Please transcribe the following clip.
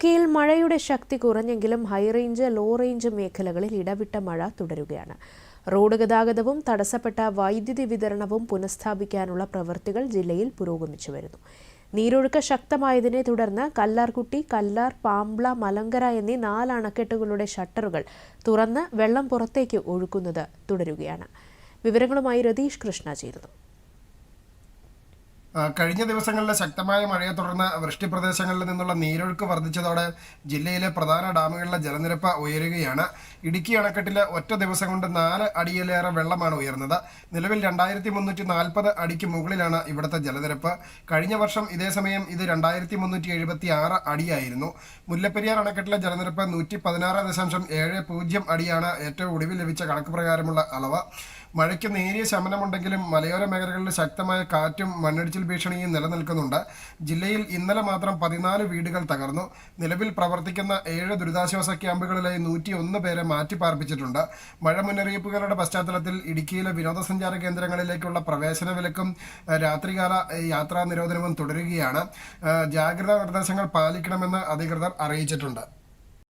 ഇടുക്കിയിൽ മഴയുടെ ശക്തി കുറഞ്ഞെങ്കിലും ഹൈറേഞ്ച് ലോ റേഞ്ച് മേഖലകളിൽ ഇടവിട്ട മഴ തുടരുകയാണ്. റോഡ് ഗതാഗതവും തടസ്സപ്പെട്ട വൈദ്യുതി വിതരണവും പുനഃസ്ഥാപിക്കാനുള്ള പ്രവൃത്തികൾ ജില്ലയിൽ പുരോഗമിച്ചു വരുന്നു. നീരൊഴുക്ക് ശക്തമായതിനെ തുടർന്ന് കല്ലാർകുട്ടി, കല്ലാർ, പാംബ്ല, മലങ്കര എന്നീ 4 അണക്കെട്ടുകളുടെ ഷട്ടറുകൾ തുറന്ന് വെള്ളം പുറത്തേക്ക് ഒഴുക്കുന്നത് തുടരുകയാണ്. വിവരങ്ങളുമായി രതീഷ് കൃഷ്ണ ചേരുന്നു. കഴിഞ്ഞ ദിവസങ്ങളിലെ ശക്തമായ മഴയെ തുടർന്ന് വൃഷ്ടി പ്രദേശങ്ങളിൽ നിന്നുള്ള നീരൊഴുക്ക് വർദ്ധിച്ചതോടെ ജില്ലയിലെ പ്രധാന ഡാമുകളിലെ ജലനിരപ്പ് ഉയരുകയാണ്. ഇടുക്കി അണക്കെട്ടിലെ ഒറ്റ ദിവസം കൊണ്ട് 4 അടിയിലേറെ വെള്ളമാണ് ഉയർന്നത്. നിലവിൽ 2340 അടിക്ക് മുകളിലാണ് ഇവിടുത്തെ ജലനിരപ്പ്. കഴിഞ്ഞ വർഷം ഇതേ സമയം ഇത് 2376 അടിയായിരുന്നു. മുല്ലപ്പെരിയാർ അണക്കെട്ടിലെ ജലനിരപ്പ് 116.70 അടിയാണ് ഏറ്റവും ഒടുവിൽ ലഭിച്ച കണക്ക് പ്രകാരമുള്ള അളവ്. മഴയ്ക്ക് നേരിയ ശമനമുണ്ടെങ്കിലും മലയോര മേഖലകളിൽ ശക്തമായ കാറ്റും മണ്ണിടിച്ചിൽ ഭീഷണിയും നിലനിൽക്കുന്നുണ്ട്. ജില്ലയിൽ ഇന്നലെ മാത്രം 14 വീടുകൾ തകർന്നു. നിലവിൽ പ്രവർത്തിക്കുന്ന 7 ദുരിതാശ്വാസ ക്യാമ്പുകളിലായി 101 പേരെ മാറ്റിപ്പാർപ്പിച്ചിട്ടുണ്ട്. മഴ മുന്നറിയിപ്പുകളുടെ പശ്ചാത്തലത്തിൽ ഇടുക്കിയിലെ വിനോദസഞ്ചാര കേന്ദ്രങ്ങളിലേക്കുള്ള പ്രവേശന വിലക്കും രാത്രികാല യാത്രാ നിരോധനവും തുടരുകയാണ്. ജാഗ്രതാ നിർദ്ദേശങ്ങൾ പാലിക്കണമെന്ന് അധികൃതർ അറിയിച്ചിട്ടുണ്ട്.